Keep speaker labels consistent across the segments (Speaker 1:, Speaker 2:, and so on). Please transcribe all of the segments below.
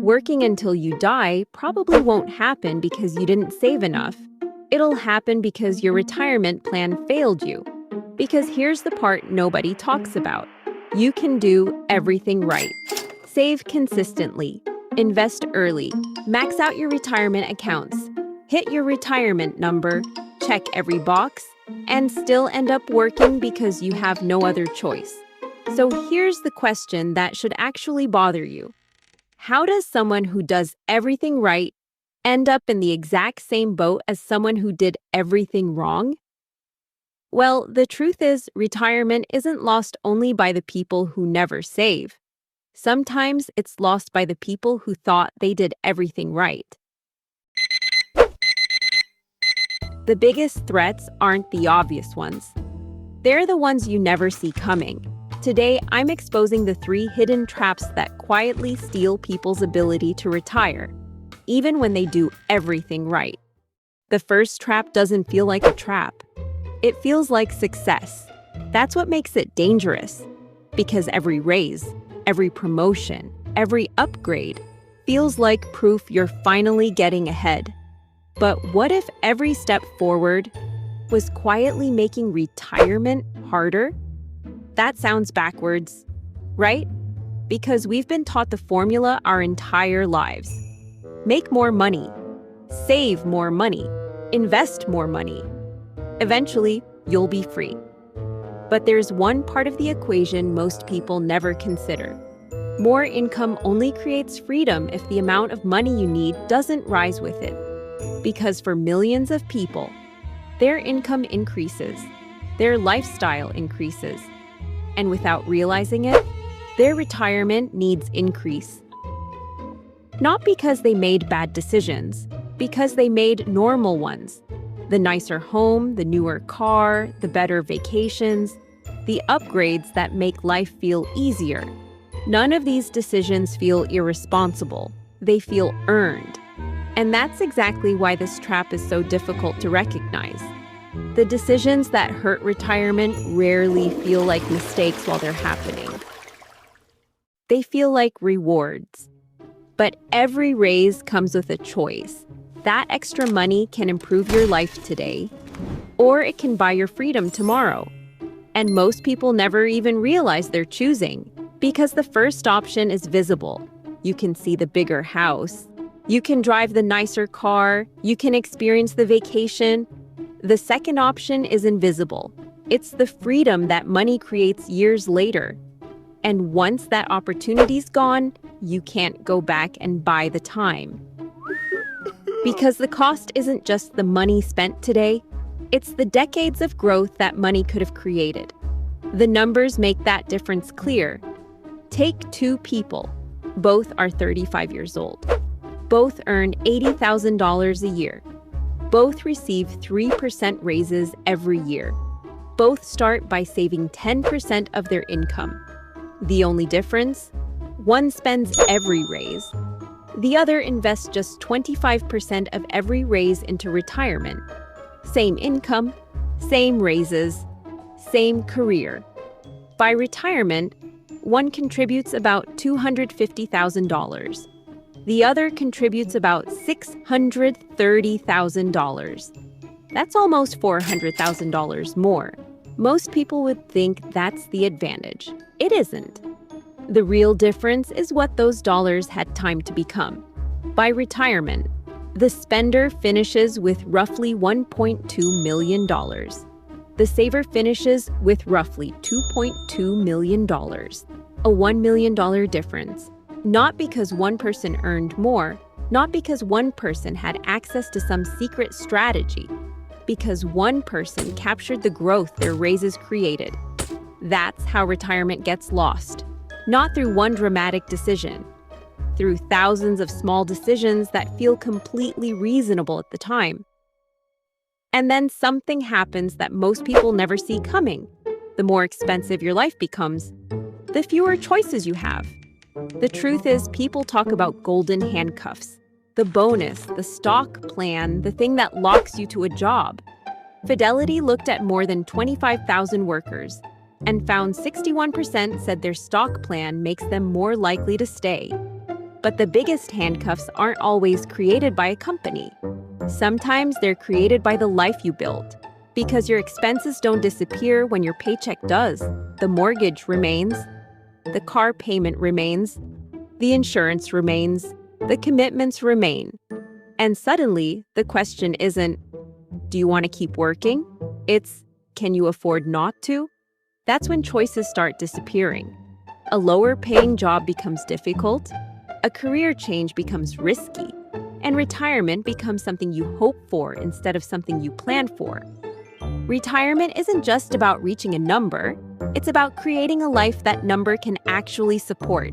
Speaker 1: Working until you die probably won't happen because you didn't save enough. It'll happen because your retirement plan failed you. Because here's the part nobody talks about. You can do everything right. Save consistently. Invest early. Max out your retirement accounts. Hit your retirement number. Check every box. And still end up working because you have no other choice. So here's the question that should actually bother you. How does someone who does everything right end up in the exact same boat as someone who did everything wrong? Well, the truth is, retirement isn't lost only by the people who never save. Sometimes it's lost by the people who thought they did everything right. The biggest threats aren't the obvious ones. They're the ones you never see coming. Today, I'm exposing the 3 hidden traps that quietly steal people's ability to retire, even when they do everything right. The first trap doesn't feel like a trap. It feels like success. That's what makes it dangerous. Because every raise, every promotion, every upgrade feels like proof you're finally getting ahead. But what if every step forward was quietly making retirement harder? That sounds backwards, right? Because we've been taught the formula our entire lives. Make more money, save more money, invest more money. Eventually, you'll be free. But there's one part of the equation most people never consider. More income only creates freedom if the amount of money you need doesn't rise with it. Because for millions of people, their income increases, their lifestyle increases, and without realizing it, their retirement needs increase. Not because they made bad decisions, because they made normal ones. The nicer home, the newer car, the better vacations, the upgrades that make life feel easier. None of these decisions feel irresponsible. They feel earned. And that's exactly why this trap is so difficult to recognize. The decisions that hurt retirement rarely feel like mistakes while they're happening. They feel like rewards. But every raise comes with a choice. That extra money can improve your life today, or it can buy your freedom tomorrow. And most people never even realize they're choosing, because the first option is visible. You can see the bigger house. You can drive the nicer car. You can experience the vacation. The second option is invisible. It's the freedom that money creates years later. And once that opportunity's gone, you can't go back and buy the time. Because the cost isn't just the money spent today, it's the decades of growth that money could have created. The numbers make that difference clear. Take 2 people. Both are 35 years old. Both earn $80,000 a year. Both receive 3% raises every year. Both start by saving 10% of their income. The only difference? One spends every raise. The other invests just 25% of every raise into retirement. Same income, same raises, same career. By retirement, one contributes about $250,000. The other contributes about $630,000. That's almost $400,000 more. Most people would think that's the advantage. It isn't. The real difference is what those dollars had time to become. By retirement, the spender finishes with roughly $1.2 million. The saver finishes with roughly $2.2 million. A $1 million difference. Not because one person earned more, not because one person had access to some secret strategy, because one person captured the growth their raises created. That's how retirement gets lost. Not through one dramatic decision, through thousands of small decisions that feel completely reasonable at the time. And then something happens that most people never see coming. The more expensive your life becomes, the fewer choices you have. The truth is, people talk about golden handcuffs, the bonus, the stock plan, the thing that locks you to a job. Fidelity looked at more than 25,000 workers and found 61% said their stock plan makes them more likely to stay. But the biggest handcuffs aren't always created by a company. Sometimes they're created by the life you built. Because your expenses don't disappear when your paycheck does. The mortgage remains, the car payment remains, the insurance remains, the commitments remain. And suddenly, the question isn't, do you want to keep working? It's, can you afford not to? That's when choices start disappearing. A lower-paying job becomes difficult, a career change becomes risky, and retirement becomes something you hope for instead of something you plan for. Retirement isn't just about reaching a number, it's about creating a life that number can actually support.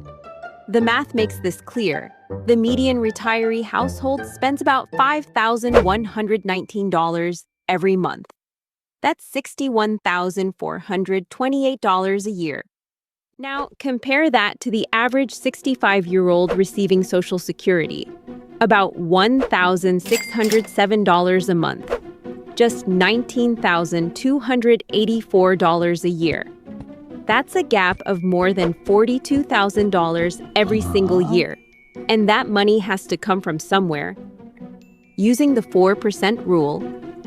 Speaker 1: The math makes this clear. The median retiree household spends about $5,119 every month. That's $61,428 a year. Now, compare that to the average 65-year-old receiving Social Security, about $1,607 a month, just $19,284 a year. That's a gap of more than $42,000 every single year, and that money has to come from somewhere. Using the 4% rule,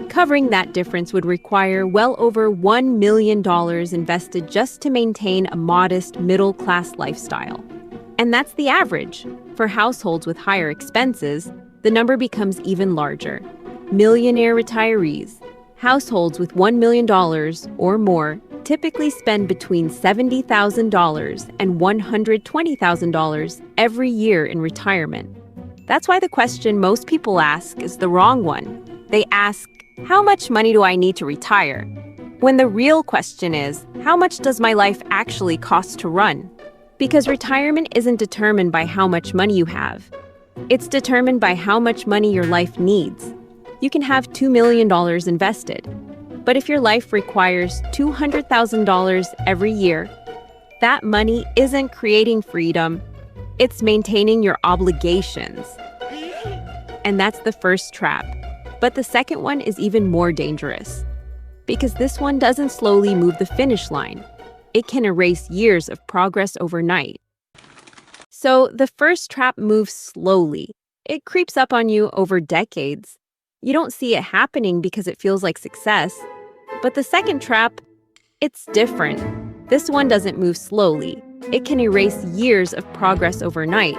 Speaker 1: covering that difference would require well over $1 million invested just to maintain a modest middle-class lifestyle. And that's the average. For households with higher expenses, the number becomes even larger. Millionaire retirees, households with $1 million or more, typically spend between $70,000 and $120,000 every year in retirement. That's why the question most people ask is the wrong one. They ask, how much money do I need to retire? When the real question is, how much does my life actually cost to run? Because retirement isn't determined by how much money you have. It's determined by how much money your life needs. You can have $2 million invested, but if your life requires $200,000 every year, that money isn't creating freedom, it's maintaining your obligations. And that's the first trap. But the second one is even more dangerous, because this one doesn't slowly move the finish line. It can erase years of progress overnight. So the first trap moves slowly. It creeps up on you over decades. You don't see it happening because it feels like success. But the second trap, it's different. This one doesn't move slowly. It can erase years of progress overnight.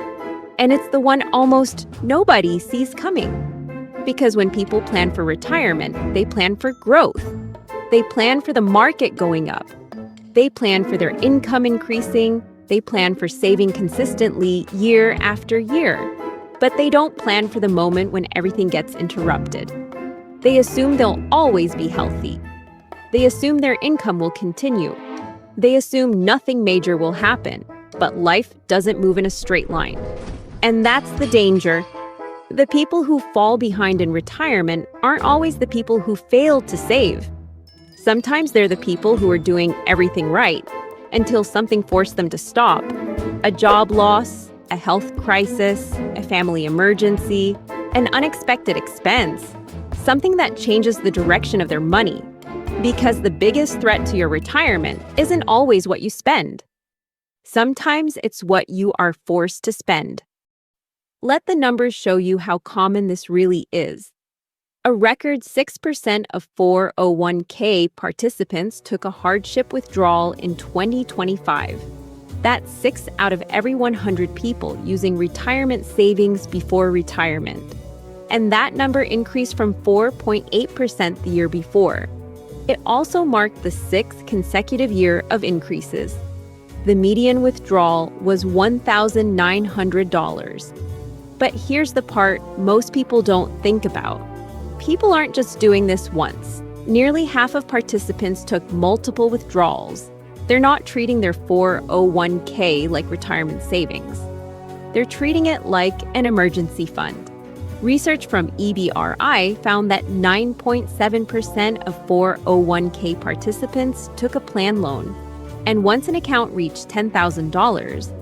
Speaker 1: And it's the one almost nobody sees coming. Because when people plan for retirement, they plan for growth. They plan for the market going up. They plan for their income increasing. They plan for saving consistently year after year. But they don't plan for the moment when everything gets interrupted. They assume they'll always be healthy. They assume their income will continue. They assume nothing major will happen, but life doesn't move in a straight line. And that's the danger. The people who fall behind in retirement aren't always the people who failed to save. Sometimes they're the people who are doing everything right until something forced them to stop. A job loss, a health crisis, a family emergency, an unexpected expense, something that changes the direction of their money. Because the biggest threat to your retirement isn't always what you spend. Sometimes it's what you are forced to spend. Let the numbers show you how common this really is. A record 6% of 401k participants took a hardship withdrawal in 2025. That's 6 out of every 100 people using retirement savings before retirement. And that number increased from 4.8% the year before. It also marked the 6th consecutive year of increases. The median withdrawal was $1,900. But here's the part most people don't think about. People aren't just doing this once. Nearly half of participants took multiple withdrawals. They're not treating their 401k like retirement savings. They're treating it like an emergency fund. Research from EBRI found that 9.7% of 401k participants took a plan loan. And once an account reached $10,000,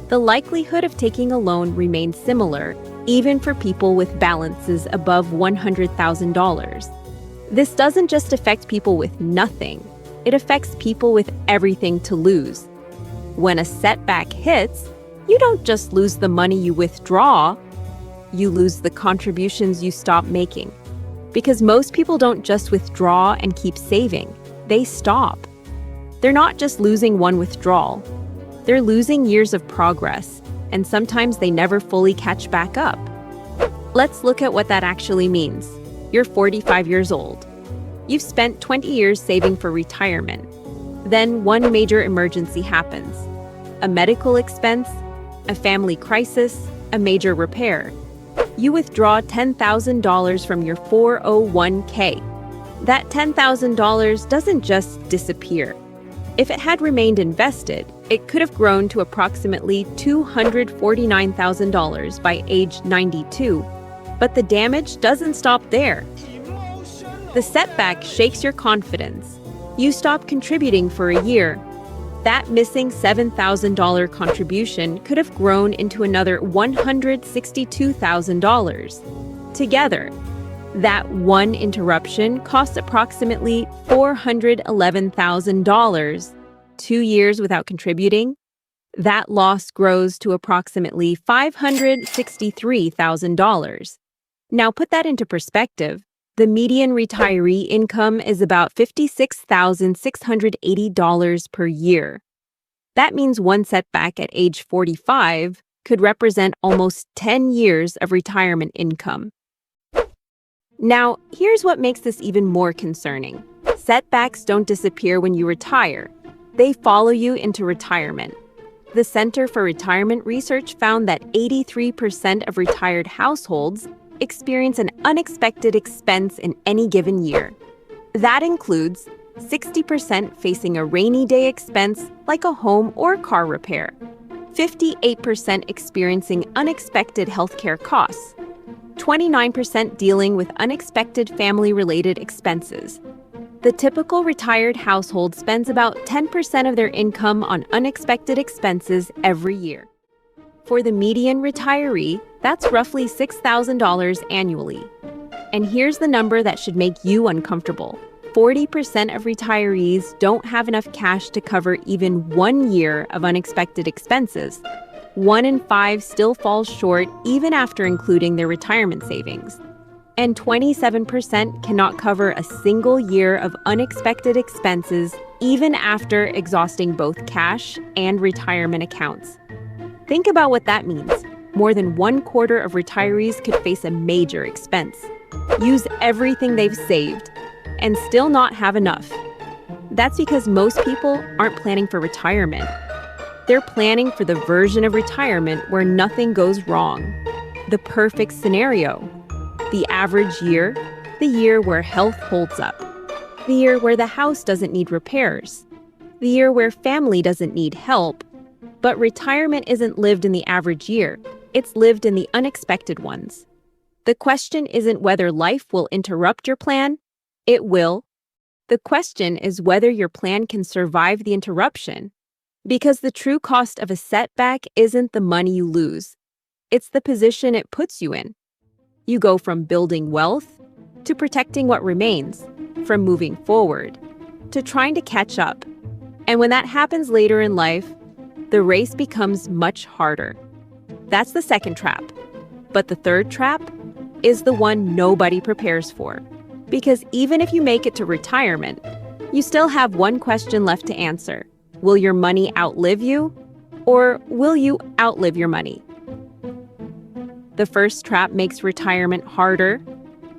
Speaker 1: the likelihood of taking a loan remained similar, even for people with balances above $100,000. This doesn't just affect people with nothing. It affects people with everything to lose. When a setback hits, You don't just lose the money you withdraw, you lose the contributions you stop making. Because most people don't just withdraw and keep saving, they stop. They're not just losing one withdrawal, they're losing years of progress, and sometimes they never fully catch back up. Let's look at what that actually means. You're 45 years old. You've spent 20 years saving for retirement. Then one major emergency happens. A medical expense, a family crisis, a major repair. You withdraw $10,000 from your 401k. That $10,000 doesn't just disappear. If it had remained invested, it could have grown to approximately $249,000 by age 92. But the damage doesn't stop there. The setback shakes your confidence. You stop contributing for a year. That missing $7,000 contribution could have grown into another $162,000. Together, that one interruption costs approximately $411,000. 2 years without contributing, that loss grows to approximately $563,000. Now put that into perspective. The median retiree income is about $56,680 per year. That means one setback at age 45 could represent almost 10 years of retirement income. Now, here's what makes this even more concerning. Setbacks don't disappear when you retire. They follow you into retirement. The Center for Retirement Research found that 83% of retired households experience an unexpected expense in any given year. That includes 60% facing a rainy day expense like a home or car repair, 58% experiencing unexpected healthcare costs, 29% dealing with unexpected family-related expenses. The typical retired household spends about 10% of their income on unexpected expenses every year. For the median retiree, that's roughly $6,000 annually. And here's the number that should make you uncomfortable. 40% of retirees don't have enough cash to cover even 1 year of unexpected expenses. 1 in 5 still falls short even after including their retirement savings. And 27% cannot cover a single year of unexpected expenses even after exhausting both cash and retirement accounts. Think about what that means. More than 1/4 of retirees could face a major expense, use everything they've saved, and still not have enough. That's because most people aren't planning for retirement. They're planning for the version of retirement where nothing goes wrong. The perfect scenario. The average year, the year where health holds up. The year where the house doesn't need repairs. The year where family doesn't need help. But retirement isn't lived in the average year. It's lived in the unexpected ones. The question isn't whether life will interrupt your plan. It will. The question is whether your plan can survive the interruption. Because the true cost of a setback isn't the money you lose. It's the position it puts you in. You go from building wealth to protecting what remains, from moving forward to trying to catch up. And when that happens later in life, the race becomes much harder. That's the second trap. But the third trap is the one nobody prepares for. Because even if you make it to retirement, you still have one question left to answer. Will your money outlive you? Or will you outlive your money? The first trap makes retirement harder.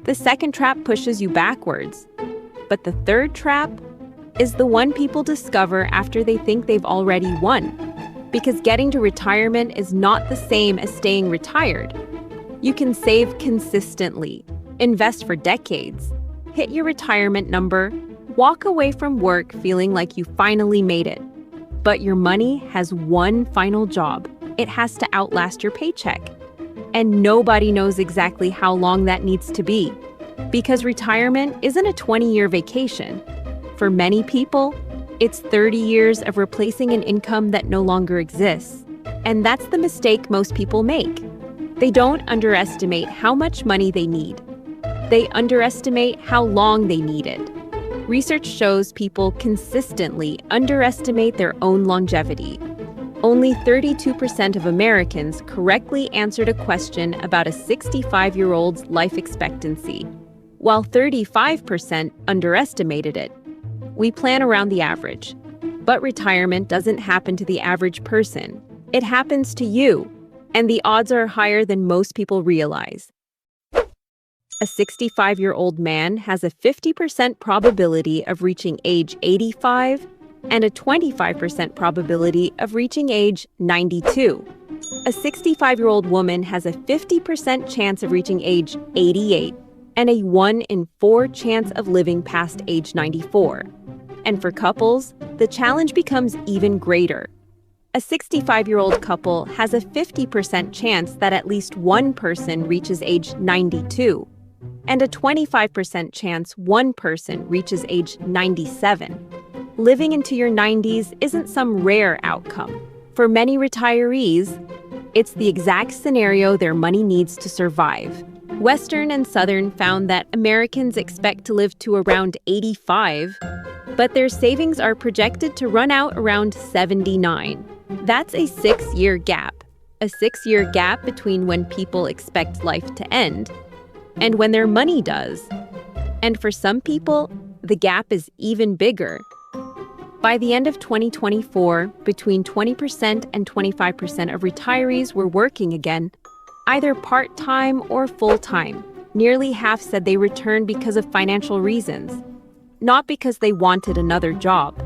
Speaker 1: The second trap pushes you backwards. But the third trap is the one people discover after they think they've already won. Because getting to retirement is not the same as staying retired. You can save consistently, invest for decades, hit your retirement number, walk away from work feeling like you finally made it. But your money has one final job. It has to outlast your paycheck. And nobody knows exactly how long that needs to be. Because retirement isn't a 20-year vacation. For many people, it's 30 years of replacing an income that no longer exists. And that's the mistake most people make. They don't underestimate how much money they need. They underestimate how long they need it. Research shows people consistently underestimate their own longevity. Only 32% of Americans correctly answered a question about a 65-year-old's life expectancy, while 35% underestimated it. We plan around the average. But retirement doesn't happen to the average person. It happens to you, and the odds are higher than most people realize. A 65-year-old man has a 50% probability of reaching age 85 and a 25% probability of reaching age 92. A 65-year-old woman has a 50% chance of reaching age 88 and a 1 in 4 chance of living past age 94. And for couples, the challenge becomes even greater. A 65-year-old couple has a 50% chance that at least one person reaches age 92, and a 25% chance one person reaches age 97. Living into your 90s isn't some rare outcome. For many retirees, it's the exact scenario their money needs to survive. Western and Southern found that Americans expect to live to around 85, but their savings are projected to run out around 79. That's a 6-year gap. A 6-year gap between when people expect life to end and when their money does. And for some people, the gap is even bigger. By the end of 2024, between 20% and 25% of retirees were working again, either part-time or full-time. Nearly half said they returned because of financial reasons, not because they wanted another job,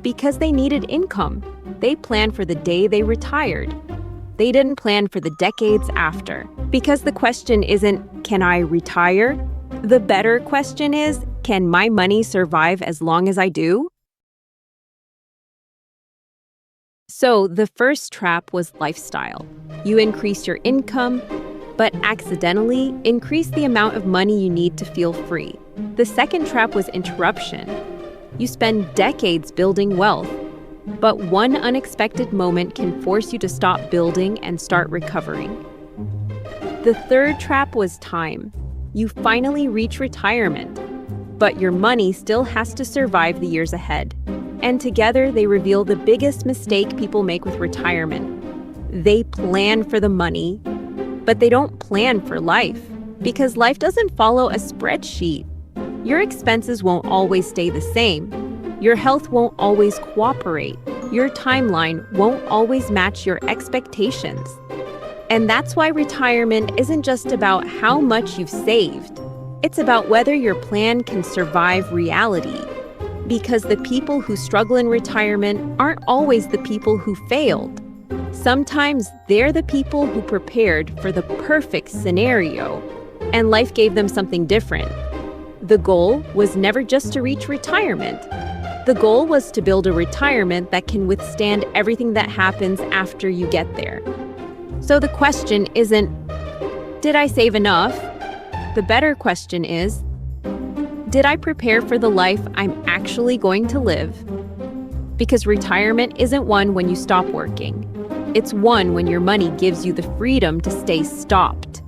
Speaker 1: because they needed income. They planned for the day they retired. They didn't plan for the decades after. Because the question isn't, can I retire? The better question is, can my money survive as long as I do? So the first trap was lifestyle. You increase your income, but accidentally increase the amount of money you need to feel free. The second trap was interruption. You spend decades building wealth, but one unexpected moment can force you to stop building and start recovering. The third trap was time. You finally reach retirement, but your money still has to survive the years ahead. And together they reveal the biggest mistake people make with retirement. They plan for the money, but they don't plan for life, because life doesn't follow a spreadsheet. Your expenses won't always stay the same. Your health won't always cooperate. Your timeline won't always match your expectations. And that's why retirement isn't just about how much you've saved. It's about whether your plan can survive reality. Because the people who struggle in retirement aren't always the people who failed. Sometimes they're the people who prepared for the perfect scenario, and life gave them something different. The goal was never just to reach retirement. The goal was to build a retirement that can withstand everything that happens after you get there. So the question isn't, did I save enough? The better question is, did I prepare for the life I'm actually going to live? Because retirement isn't one when you stop working. It's one when your money gives you the freedom to stay stopped.